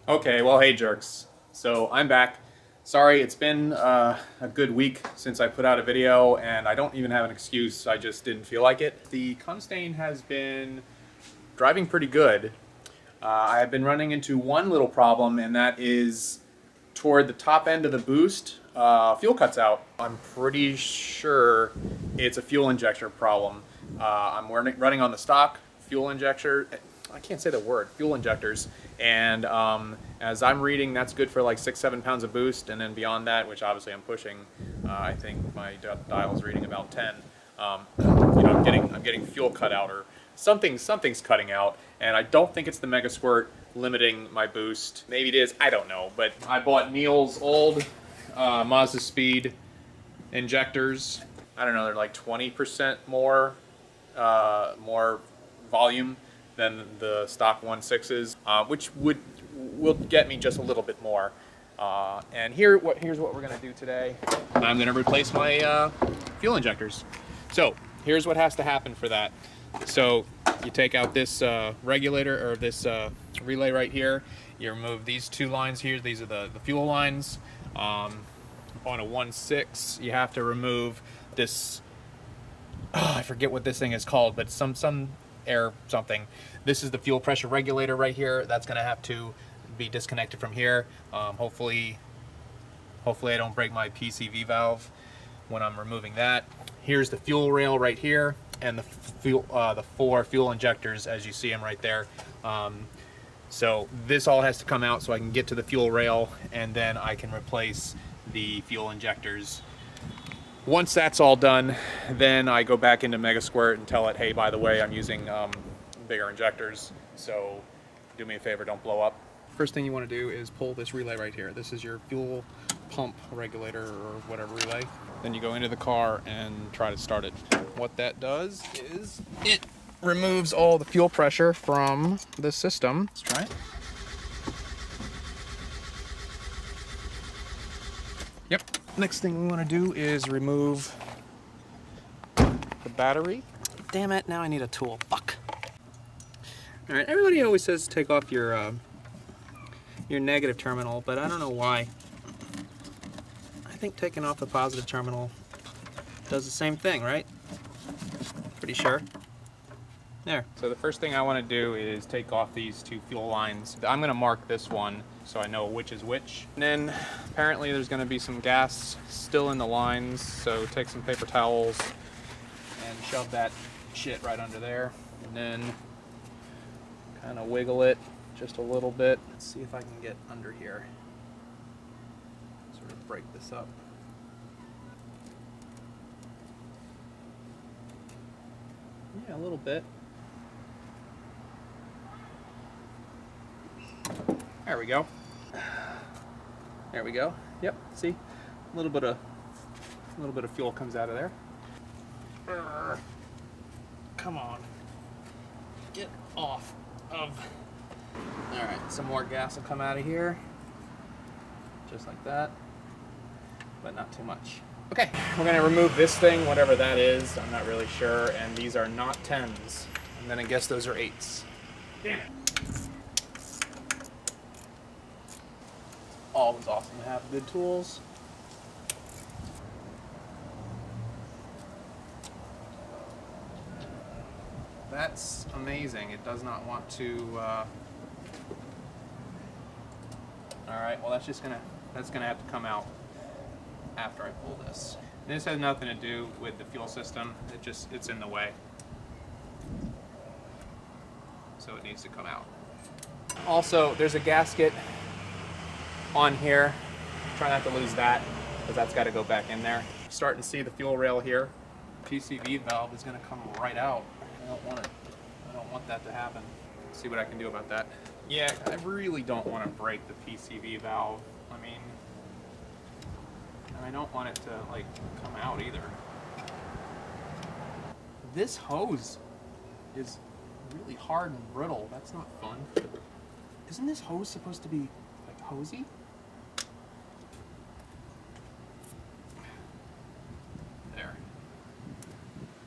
Okay, well, hey jerks. So I'm back. Sorry, it's been a good week since I put out a video, and I don't even have an excuse. I just didn't feel like it. The Cumstain has been driving pretty good. I've been running into one little problem, and that is toward the top end of the boost, fuel cuts out. I'm pretty sure it's a fuel injector problem. I'm running on the stock fuel injector. I can't say the word, fuel injectors. And as I'm reading, that's good for like 6-7 pounds of boost, and then beyond that, which obviously I'm pushing, I think my dial's reading about 10. I'm getting fuel cut out, or something's cutting out, and I don't think it's the Mega Squirt limiting my boost. Maybe it is, I don't know. But I bought Neil's old Mazda Speed injectors. I don't know, they're like 20% more volume than the stock 1.6s, which will get me just a little bit more. And here's what we're gonna do today. I'm gonna replace my fuel injectors. So here's what has to happen for that. So you take out this regulator, or this relay right here. You remove these two lines here. These are the fuel lines. On a 1.6, you have to remove this. I forget what this thing is called, but some air something. This is the fuel pressure regulator right here. That's going to have to be disconnected from here. Hopefully I don't break my PCV valve when I'm removing that. Here's the fuel rail right here, and the four fuel injectors as you see them right there. So this all has to come out so I can get to the fuel rail, and then I can replace the fuel injectors. Once that's all done, then I go back into Mega Squirt and tell it, hey, by the way, I'm using bigger injectors, so do me a favor, don't blow up. First thing you want to do is pull this relay right here. This is your fuel pump regulator or whatever relay. Then you go into the car and try to start it. What that does is it removes all the fuel pressure from the system. Let's try it. Yep. Next thing we want to do is remove the battery. Damn it, now I need a tool. Fuck. Alright, everybody always says take off your negative terminal, but I don't know why. I think taking off the positive terminal does the same thing, right? Pretty sure. There. So the first thing I want to do is take off these two fuel lines. I'm going to mark this one so I know which is which. And then apparently there's going to be some gas still in the lines, so take some paper towels and shove that shit right under there. And then kind of wiggle it just a little bit. Let's see if I can get under here. Sort of break this up. Yeah, a little bit. There we go. There we go. Yep. See, a little bit of fuel comes out of there. Come on. Get off of. All right. Some more gas will come out of here, just like that, but not too much. Okay. We're gonna remove this thing, whatever that is. I'm not really sure. And these are not 10s. And then I guess those are 8s. Damn it. Always awesome to have good tools. That's amazing. It does not want to. All right. Well, that's gonna have to come out after I pull this. This has nothing to do with the fuel system. It's in the way, so it needs to come out. Also, there's a gasket on here. Try not to lose that, because that's got to go back in there. Starting to see the fuel rail here. PCV valve is going to come right out. I don't want it. I don't want that to happen. Let's see what I can do about that. Yeah, I really don't want to break the PCV valve. I mean, and I don't want it to like come out either. This hose is really hard and brittle. That's not fun. Isn't this hose supposed to be like hosey? There.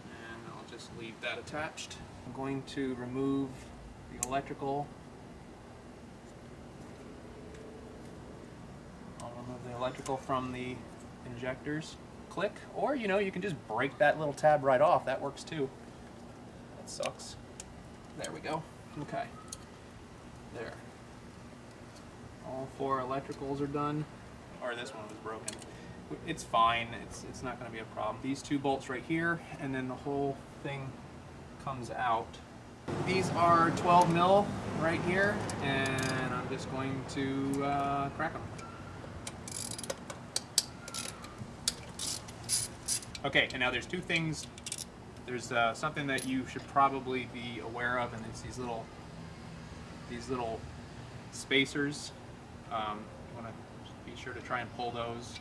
And I'll just leave that attached. I'm going to remove the electrical electrical from the injectors click, or you know, you can just break that little tab right off. That works too. That sucks. There we go. Okay. There. All 4 electricals are done. Or this one was broken. It's fine. It's not going to be a problem. These 2 bolts right here, and then the whole thing comes out. These are 12 mil right here, and I'm just going to crack them. Okay, and now there's 2 things. There's something that you should probably be aware of, and it's these little spacers. You want to be sure to try and pull those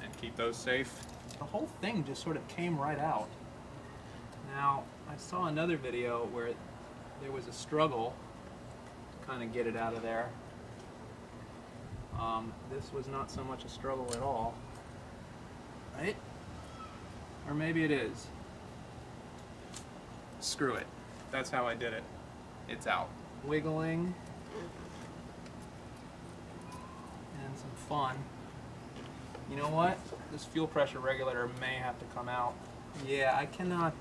and keep those safe. The whole thing just sort of came right out. Now, I saw another video where there was a struggle to kind of get it out of there. This was not so much a struggle at all, right? Or maybe it is. Screw it. That's how I did it. It's out. Wiggling. And some fun. You know what? This fuel pressure regulator may have to come out. Yeah, I cannot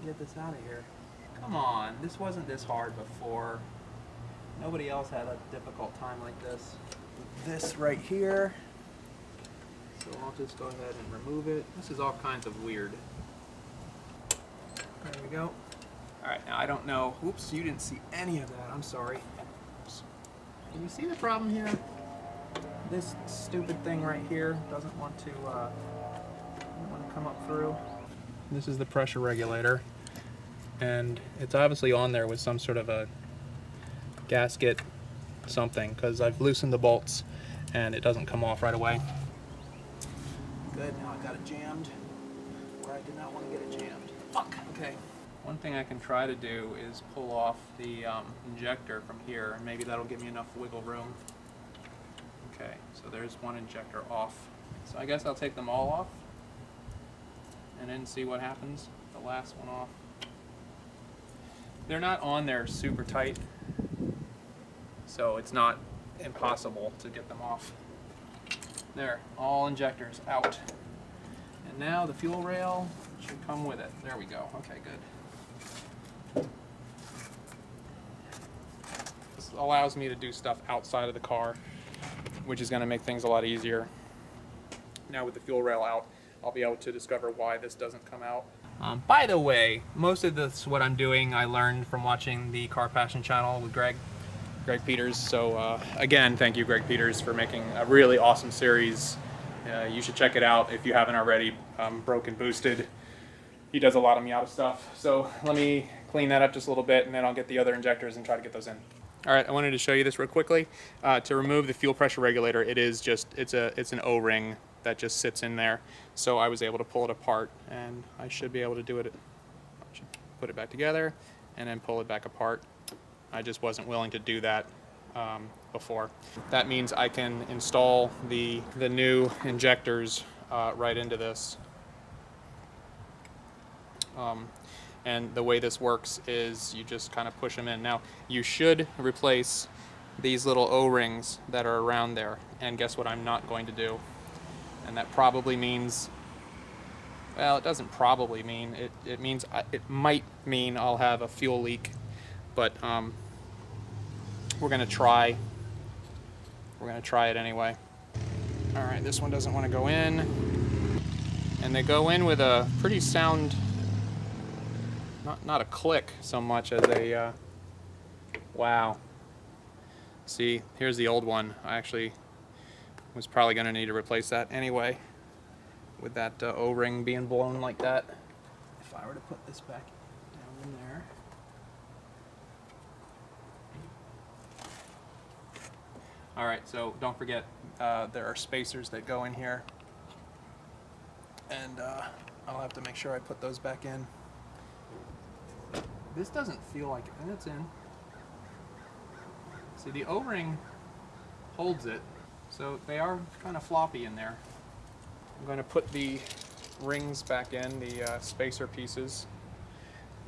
get this out of here. Come on, this wasn't this hard before. Nobody else had a difficult time like this. This right here. So I'll just go ahead and remove it. This is all kinds of weird. There we go. Alright, now I don't know. Oops, you didn't see any of that. I'm sorry. Oops. Can you see the problem here? This stupid thing right here doesn't want to come up through. This is the pressure regulator, and it's obviously on there with some sort of a gasket something, because I've loosened the bolts and it doesn't come off right away. Good, now I got it jammed where I did not want to get it jammed. Fuck! Okay. One thing I can try to do is pull off the injector from here, and maybe that'll give me enough wiggle room. Okay, so there's one injector off. So I guess I'll take them all off and then see what happens. The last one off. They're not on there super tight, so it's not impossible to get them off. There, all injectors out. And now the fuel rail should come with it. There we go. Okay, good. This allows me to do stuff outside of the car, which is going to make things a lot easier. Now with the fuel rail out, I'll be able to discover why this doesn't come out. By the way, most of this, what I'm doing, I learned from watching the Car Passion channel with Greg Peters. So again, thank you, Greg Peters, for making a really awesome series. You should check it out if you haven't already. Broken Boosted. He does a lot of Miata stuff. So let me clean that up just a little bit, and then I'll get the other injectors and try to get those in. All right, I wanted to show you this real quickly. To remove the fuel pressure regulator, it's an O-ring that just sits in there. So I was able to pull it apart, and I should be able to do it. I should put it back together and then pull it back apart. I just wasn't willing to do that before. That means I can install the new injectors right into this. And the way this works is you just kind of push them in. Now, you should replace these little O-rings that are around there. And guess what I'm not going to do? And that probably means, well, it doesn't probably mean, it means, it might mean I'll have a fuel leak. But we're going to try. We're going to try it anyway. All right, this one doesn't want to go in. And they go in with a pretty sound, not a click so much as a, wow. See, here's the old one. I actually was probably going to need to replace that anyway with that O-ring being blown like that. If I were to put this back down in there. All right, so don't forget there are spacers that go in here, and I'll have to make sure I put those back in. This doesn't feel like it, and it's in. See, the O-ring holds it, so they are kind of floppy in there. I'm going to put the rings back in, the spacer pieces.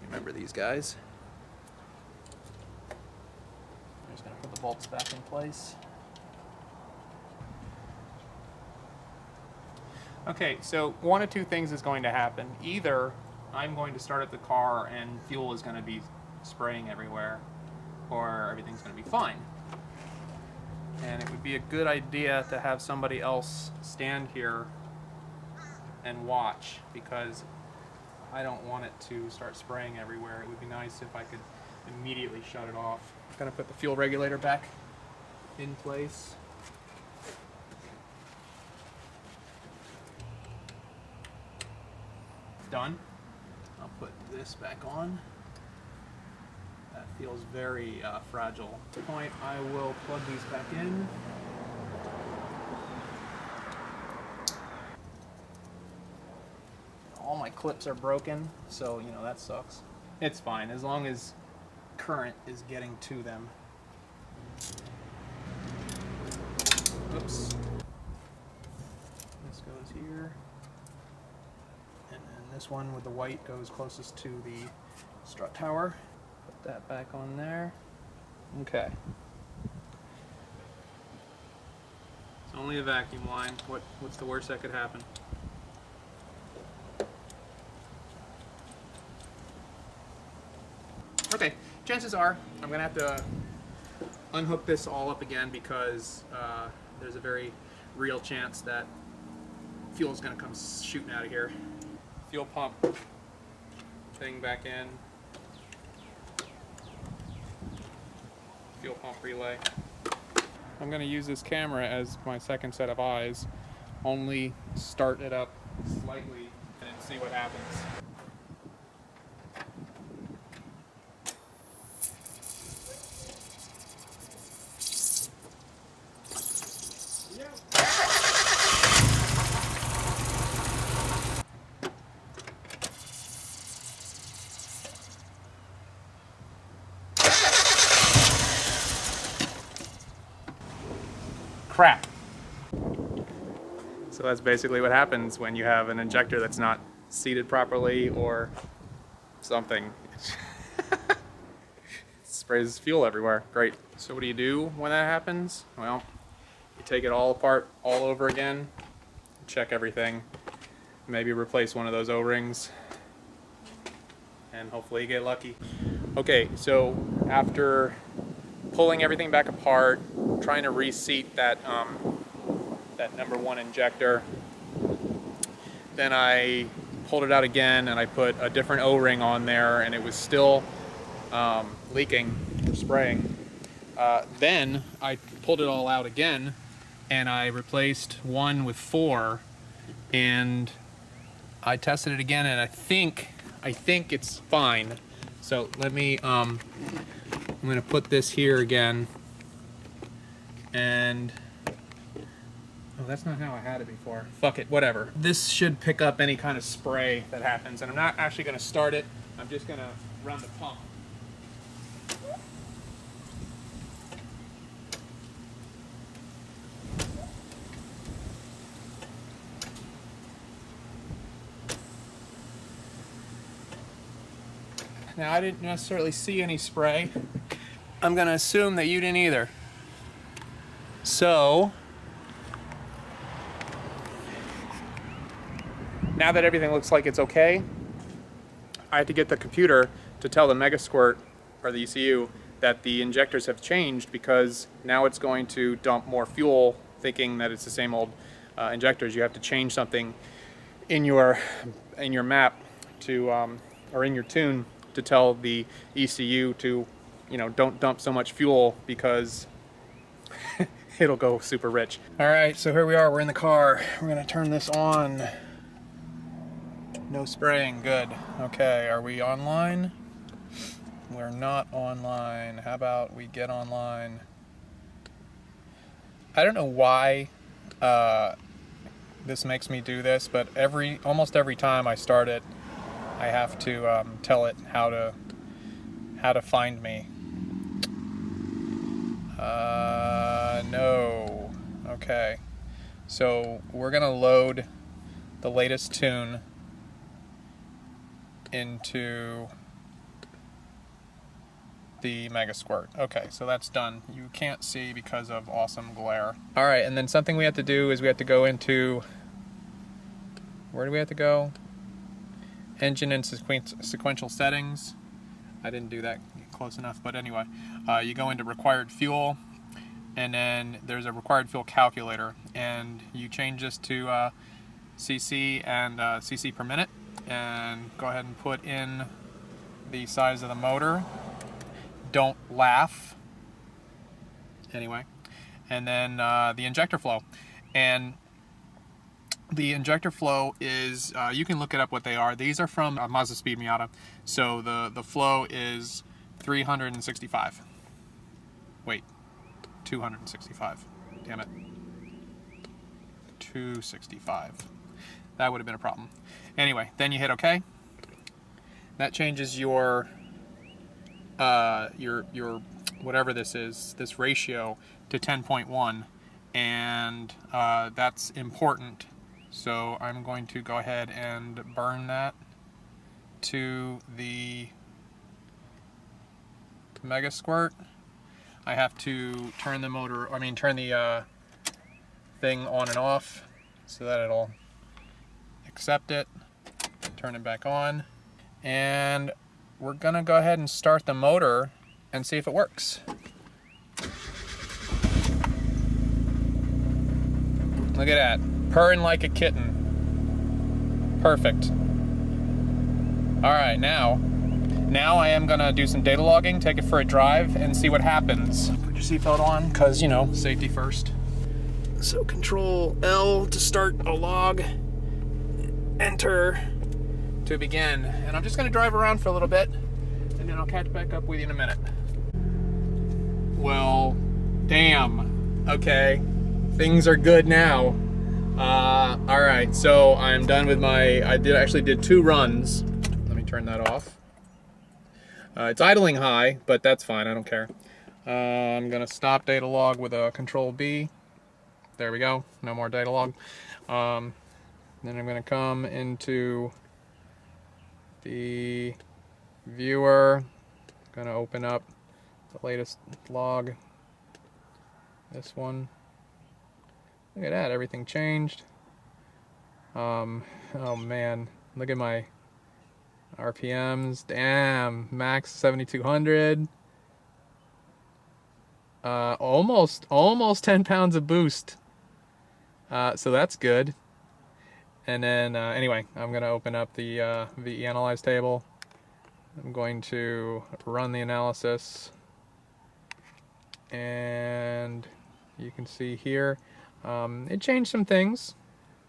You remember these guys? I'm just going to put the bolts back in place. Okay, so one of two things is going to happen. Either I'm going to start up the car and fuel is going to be spraying everywhere, or everything's going to be fine. And it would be a good idea to have somebody else stand here and watch, because I don't want it to start spraying everywhere. It would be nice if I could immediately shut it off. I'm going to put the fuel regulator back in place. Done. I'll put this back on. That feels very fragile. At this point, I will plug these back in. All my clips are broken, so you know that sucks. It's fine as long as current is getting to them. Oops. This goes here. And then this one with the white goes closest to the strut tower. Put that back on there. Okay. It's only a vacuum line. What's the worst that could happen? Okay, chances are I'm gonna have to unhook this all up again, because there's a very real chance that fuel is gonna come shooting out of here. Fuel pump thing back in. Fuel pump relay. I'm gonna use this camera as my second set of eyes. Only start it up slightly and see what happens. Crap. So that's basically what happens when you have an injector that's not seated properly or something. It sprays fuel everywhere. Great. So what do you do when that happens? Well, you take it all apart all over again, check everything, maybe replace one of those O-rings, and hopefully you get lucky. Okay, so after pulling everything back apart, trying to reseat that that number 1 injector, then I pulled it out again and I put a different O-ring on there, and it was still leaking or spraying. Then I pulled it all out again and I replaced 1 with 4, and I tested it again, and I think it's fine. So let me I'm gonna put this here again, and oh, that's not how I had it before. Fuck it, whatever. This should pick up any kind of spray that happens, and I'm not actually gonna start it. I'm just gonna run the pump. Now, I didn't necessarily see any spray. I'm gonna assume that you didn't either. So, now that everything looks like it's okay, I had to get the computer to tell the Megasquirt, or the ECU, that the injectors have changed, because now it's going to dump more fuel, thinking that it's the same old injectors. You have to change something in your map to, or in your tune, to tell the ECU to, you know, don't dump so much fuel, because it'll go super rich. All right, so here we are, we're in the car. We're gonna turn this on. No spraying, good. Okay, are we online? We're not online. How about we get online? I don't know why this makes me do this, but almost every time I start it, I have to tell it how to find me. No. Okay. So we're gonna load the latest tune into the Megasquirt. Okay, so that's done. You can't see because of awesome glare. All right, and then something we have to do is we have to go into where do we have to go? Engine and sequential settings. I didn't do that close enough, but anyway, you go into required fuel, and then there's a required fuel calculator, and you change this to cc and cc per minute, and go ahead and put in the size of the motor. Don't laugh. Anyway, and then the injector flow, and the injector flow is, you can look it up what they are. These are from Mazda Speed Miata. So the flow is 365. Wait, 265. Damn it. 265. That would have been a problem. Anyway, then you hit OK. That changes your whatever this is, this ratio, to 10.1, and that's important. So I'm going to go ahead and burn that to the Mega Squirt. I have to turn the motor, turn the thing on and off so that it'll accept it, turn it back on, and we're gonna go ahead and start the motor and see if it works. Look at that. Purring like a kitten. Perfect. Alright, now I am gonna do some data logging, take it for a drive, and see what happens. Put your seatbelt on, because, you know, safety first. So Control L to start a log. Enter to begin. And I'm just gonna drive around for a little bit, and then I'll catch back up with you in a minute. Well, damn. Okay. Things are good now. Alright, so I'm done with I actually did 2 runs. Let me turn that off. It's idling high, but that's fine, I don't care. I'm gonna stop data log with a Control B. There we go, no more data log. Then I'm gonna come into the viewer, gonna open up the latest log, this one. Look at that, everything changed. Oh man, look at my RPMs. Damn, max 7,200. Almost 10 pounds of boost. So that's good. And then anyway, I'm gonna open up the VE analyze table. I'm going to run the analysis, and you can see here. It changed some things,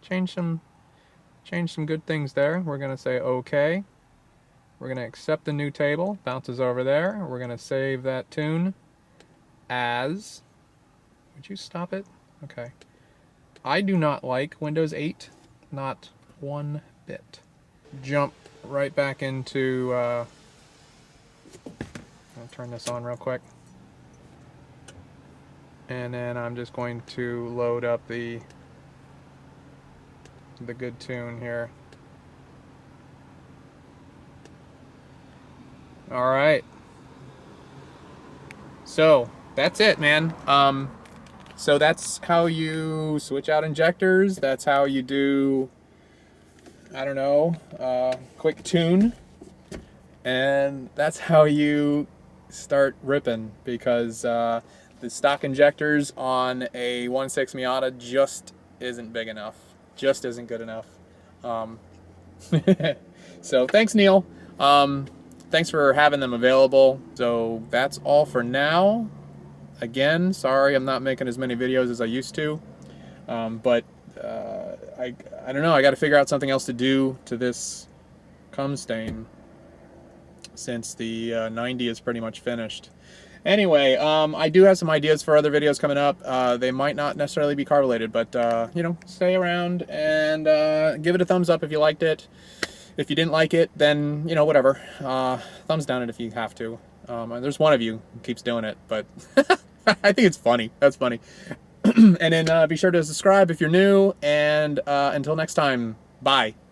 changed some good things there. We're gonna say OK. We're gonna accept the new table, bounces over there. We're gonna save that tune as, would you stop it? Okay. I do not like Windows 8, not one bit. Jump right back into, I'll turn this on real quick. And then I'm just going to load up the good tune here. All right. So that's it, man. So that's how you switch out injectors. That's how you do, I don't know, quick tune. And that's how you start ripping, because the stock injectors on a 1.6 Miata just isn't big enough. Just isn't good enough. So thanks, Neil. Thanks for having them available. So that's all for now. Again, sorry I'm not making as many videos as I used to. But I don't know, I got to figure out something else to do to this Cumstain, since the 90 is pretty much finished. Anyway, I do have some ideas for other videos coming up. They might not necessarily be car related, but you know, stay around and give it a thumbs up if you liked it. If you didn't like it, then, you know, whatever. Thumbs down it if you have to. There's one of you who keeps doing it, but I think it's funny. That's funny. And then be sure to subscribe if you're new, and until next time, bye.